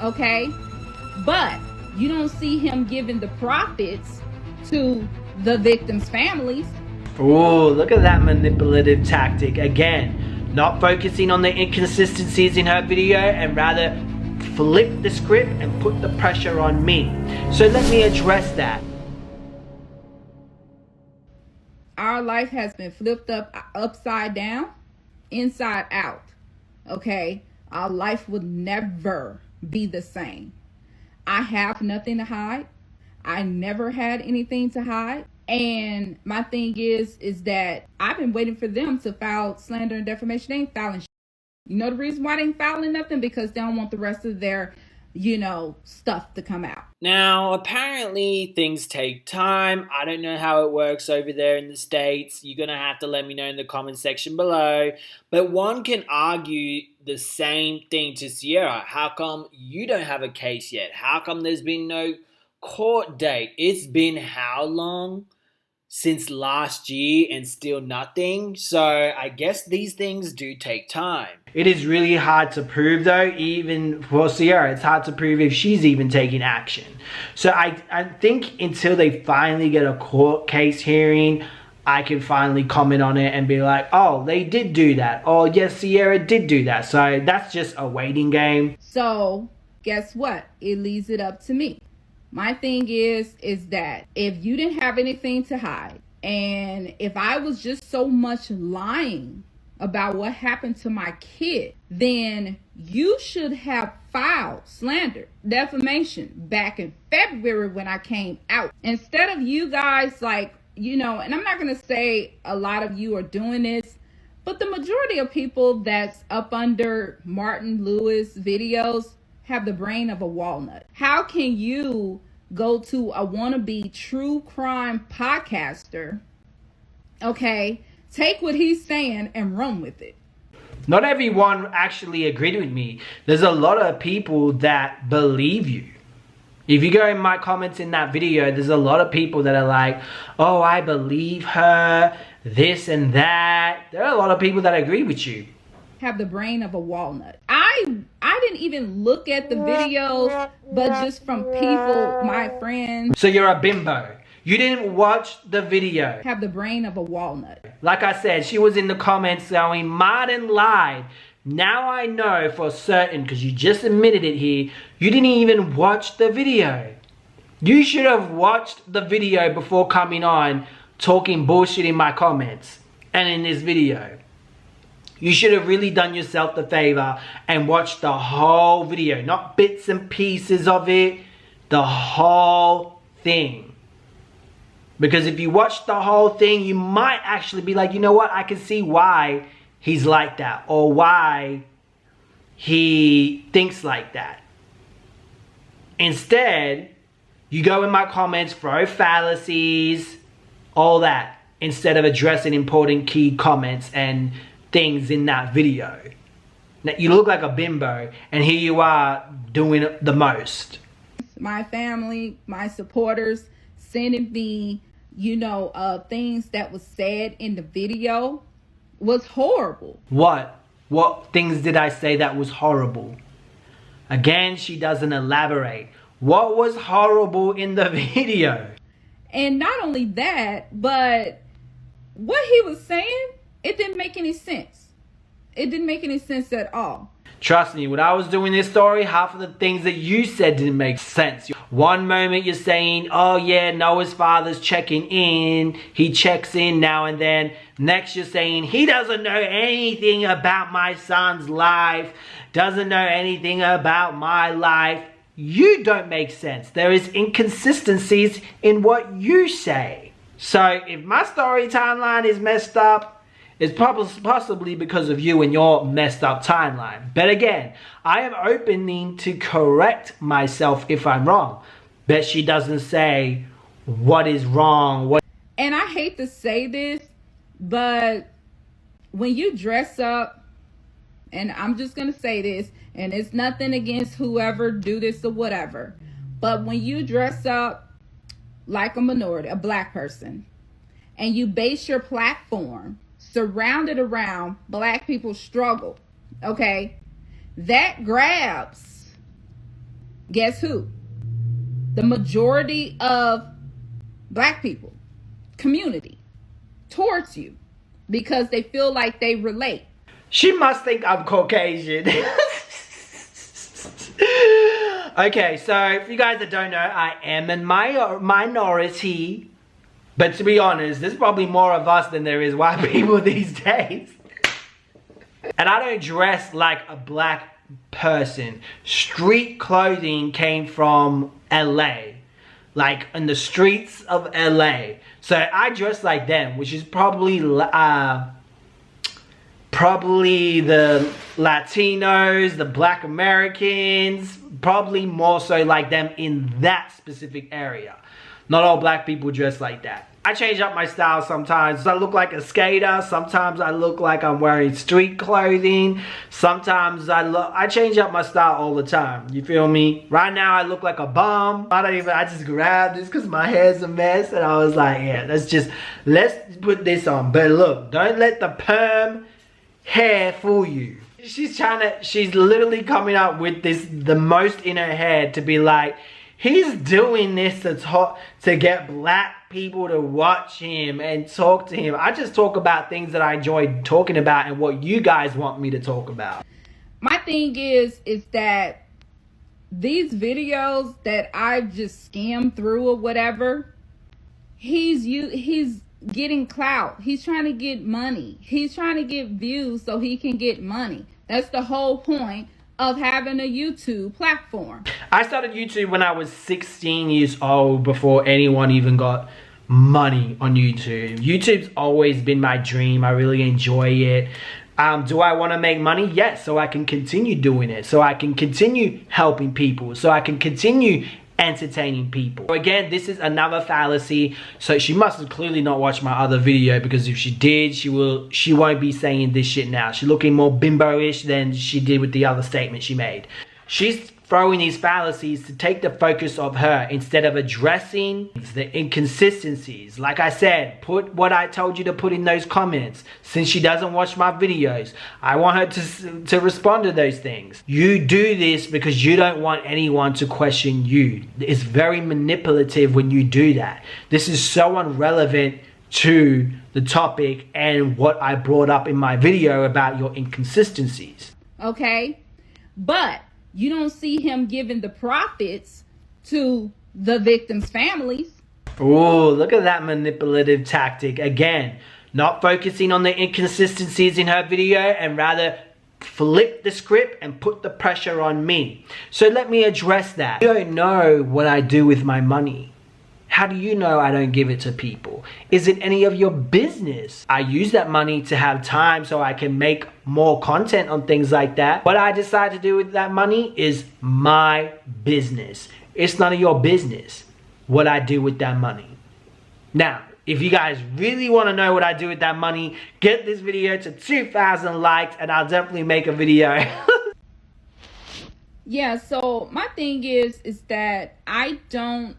okay? But you don't see him giving the profits to the victims' families. Oh, look at that manipulative tactic. Again, not focusing on the inconsistencies in her video and rather flip the script and put the pressure on me. So let me address that. Our life has been flipped upside down, inside out, okay? Our life would never be the same. I have nothing to hide. I never had anything to hide. And my thing is that I've been waiting for them to file slander and defamation. They ain't filing shit. You know the reason why they ain't filing nothing? Because they don't want the rest of their, stuff to come out. Now, apparently things take time. I don't know how it works over there in the States. You're going to have to let me know in the comment section below. But one can argue the same thing to Sierra. How come you don't have a case yet? How come there's been no court date? It's been how long? Since last year and still nothing. So I guess these things do take time. It is really hard to prove though, even for Sierra. It's hard to prove if she's even taking action. So I think until they finally get a court case hearing, I can finally comment on it and be like, oh, they did do that. Oh, yes, Sierra did do that. So that's just a waiting game. So guess what? It leaves it up to me. My thing is that if you didn't have anything to hide, and if I was just so much lying about what happened to my kid, then you should have filed slander, defamation back in February when I came out. Instead of you guys and I'm not going to say a lot of you are doing this, but the majority of people that's up under Martin Lewis videos have the brain of a walnut. How can you go to a wannabe true crime podcaster, okay, take what he's saying and run with it? Not everyone actually agreed with me. There's a lot of people that believe you. If you go in my comments in that video, there's a lot of people that are like, oh, I believe her, this and that. There are a lot of people that agree with you. Have the brain of a walnut. I didn't even look at the videos, but just from people, my friends. So you're a bimbo. You didn't watch the video. Have the brain of a walnut. Like I said, she was in the comments going, Martin lied. Now I know for certain, because you just admitted it here, you didn't even watch the video. You should have watched the video before coming on talking bullshit in my comments and in this video. You should have really done yourself the favor and watched the whole video, not bits and pieces of it, the whole thing. Because if you watch the whole thing, you might actually be like, you know what, I can see why he's like that, or why he thinks like that. Instead, you go in my comments, throw fallacies, all that, instead of addressing important key comments and things in that video. Now, you look like a bimbo, and here you are doing the most. My family, my supporters sending me, things that was said in the video was horrible. What things did I say that was horrible? Again, she doesn't elaborate. What was horrible in the video? And not only that, but what he was saying, it didn't make any sense. It didn't make any sense at all. Trust me, when I was doing this story, half of the things that you said didn't make sense. One moment you're saying, oh yeah, Noah's father's checking in. He checks in now and then. Next you're saying, he doesn't know anything about my son's life. Doesn't know anything about my life. You don't make sense. There is inconsistencies in what you say. So if my story timeline is messed up, it's possibly because of you and your messed up timeline. But again, I am opening to correct myself if I'm wrong. Bet she doesn't say what is wrong. And I hate to say this, but when you dress up, and I'm just going to say this, and it's nothing against whoever do this or whatever, but when you dress up like a minority, a black person, and you base your platform surrounded around black people's struggle, okay, that grabs Guess who? The majority of black people, community, towards you, because they feel like they relate. She must think I'm Caucasian. Okay, so if you guys that don't know, I am in my minority. But to be honest, there's probably more of us than there is white people these days. And I don't dress like a black person. Street clothing came from LA. Like in the streets of LA. So I dress like them, which is probably the Latinos, the Black Americans, probably more so like them in that specific area. Not all black people dress like that. I change up my style sometimes. I look like a skater. Sometimes I look like I'm wearing street clothing. Sometimes I change up my style all the time. You feel me? Right now I look like a bum. I just grabbed this because my hair's a mess. And I was like, yeah, let's put this on. But look, don't let the perm hair fool you. She's literally coming up with the most in her head to be like, he's doing this to get black people to watch him and talk to him. I just talk about things that I enjoy talking about and what you guys want me to talk about. My thing is that these videos that I've just skimmed through or whatever, he's getting clout. He's trying to get money. He's trying to get views so he can get money. That's the whole point of having a YouTube platform. I started YouTube when I was 16 years old, before anyone even got money on YouTube. YouTube's always been my dream. I really enjoy it. Do I want to make money? Yes, so I can continue doing it. So I can continue helping people. So I can continue entertaining people. So again, this is another fallacy. So she must have clearly not watched my other video, because if she did, she won't be saying this shit now. She's looking more bimbo-ish than she did with the other statement she made. She's throwing these fallacies to take the focus off her instead of addressing the inconsistencies. Like I said, put what I told you to put in those comments. Since she doesn't watch my videos, I want her to respond to those things. You do this because you don't want anyone to question you. It's very manipulative when you do that. This is so irrelevant to the topic and what I brought up in my video about your inconsistencies. Okay, but you don't see him giving the profits to the victims' families. Oh, look at that manipulative tactic. Again, not focusing on the inconsistencies in her video and rather flip the script and put the pressure on me. So let me address that. You don't know what I do with my money. How do you know I don't give it to people? Is it any of your business? I use that money to have time so I can make more content on things like that. What I decide to do with that money is my business. It's none of your business what I do with that money. Now, if you guys really want to know what I do with that money, get this video to 2,000 likes and I'll definitely make a video. Yeah, so my thing is that I don't,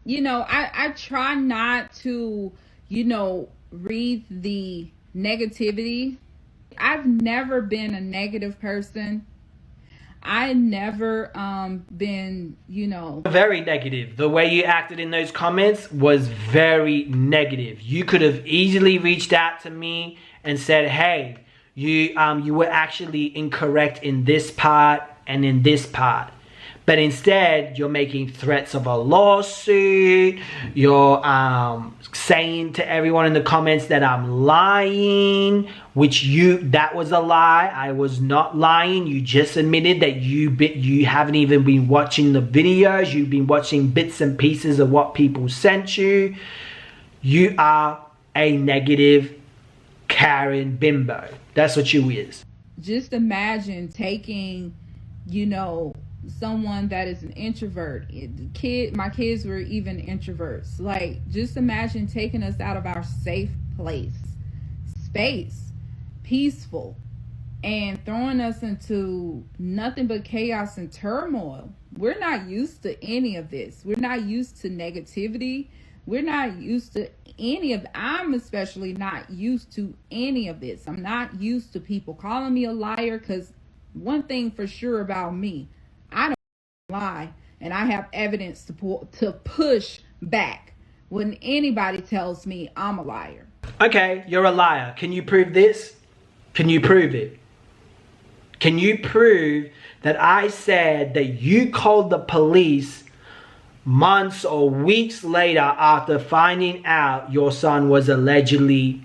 I try not to, read the negativity. I've never been a negative person. I never been, Very negative. The way you acted in those comments was very negative. You could have easily reached out to me and said, hey, you were actually incorrect in this part and in this part. But instead, you're making threats of a lawsuit. You're saying to everyone in the comments that I'm lying, that was a lie. I was not lying. You just admitted that you haven't even been watching the videos. You've been watching bits and pieces of what people sent you. You are a negative Karen bimbo. That's what you is. Just imagine taking, someone that is an introvert. My kids were even introverts. Like, just imagine taking us out of our safe space, peaceful, and throwing us into nothing but chaos and turmoil. We're not used to any of this. We're not used to negativity. We're not used to any of, I'm especially not used to any of this. I'm not used to people calling me a liar, because one thing for sure about me, lie, and I have evidence to push back when anybody tells me I'm a liar. Okay, you're a liar. Can you prove this? Can you prove it? Can you prove that I said that you called the police months or weeks later after finding out your son was allegedly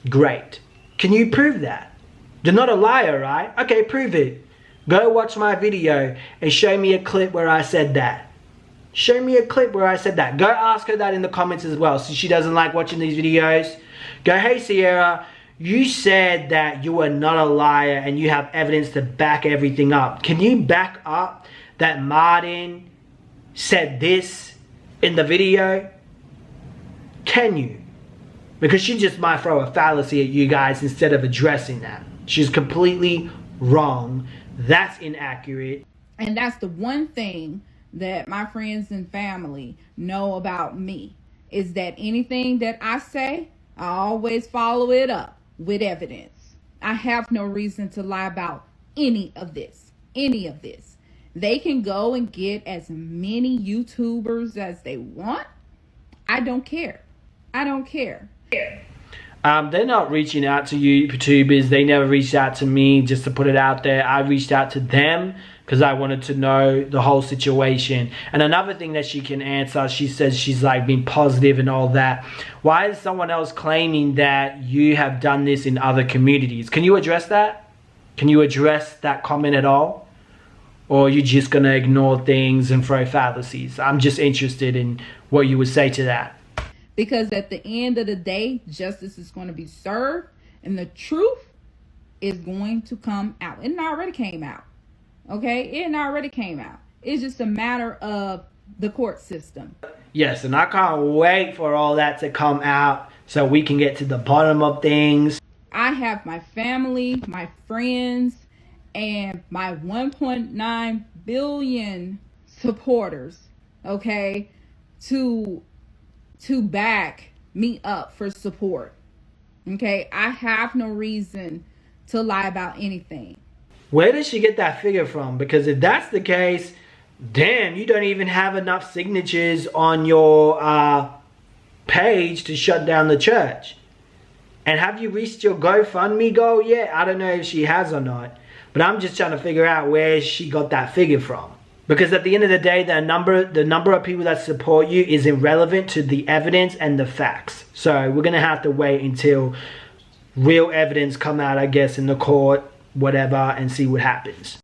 raped? Can you prove that? You're not a liar, right? Okay, prove it. Go watch my video and show me a clip where I said that. Show me a clip where I said that. Go ask her that in the comments as well, since she doesn't like watching these videos. Go, hey Sierra, you said that you were not a liar and you have evidence to back everything up. Can you back up that Martin said this in the video? Can you? Because she just might throw a fallacy at you guys instead of addressing that. She's completely wrong. That's inaccurate. And that's the one thing that my friends and family know about me, is that anything that I say, I always follow it up with evidence. I have no reason to lie about any of this. Any of this. They can go and get as many YouTubers as they want. I don't care. I don't care. They're not reaching out to YouTubers. They never reached out to me, just to put it out there. I reached out to them because I wanted to know the whole situation. And another thing that she can answer, she says she's like being positive and all that. Why is someone else claiming that you have done this in other communities? Can you address that? Can you address that comment at all? Or are you just going to ignore things and throw fallacies? I'm just interested in what you would say to that. Because at the end of the day, justice is going to be served and the truth is going to come out. It already came out. Okay? It already came out. It's just a matter of the court system. Yes, and I can't wait for all that to come out so we can get to the bottom of things. I have my family, my friends, and my 1.9 billion supporters, okay, to back me up for support. Okay, I have no reason to lie about anything. Where did she get that figure from? Because if that's the case, damn, you don't even have enough signatures on your page to shut down the church. And have you reached your GoFundMe goal yet? I don't know if she has or not, but I'm just trying to figure out where she got that figure from. Because at the end of the day, the number of people that support you is irrelevant to the evidence and the facts. So we're going to have to wait until real evidence come out, I guess, in the court, whatever, and see what happens.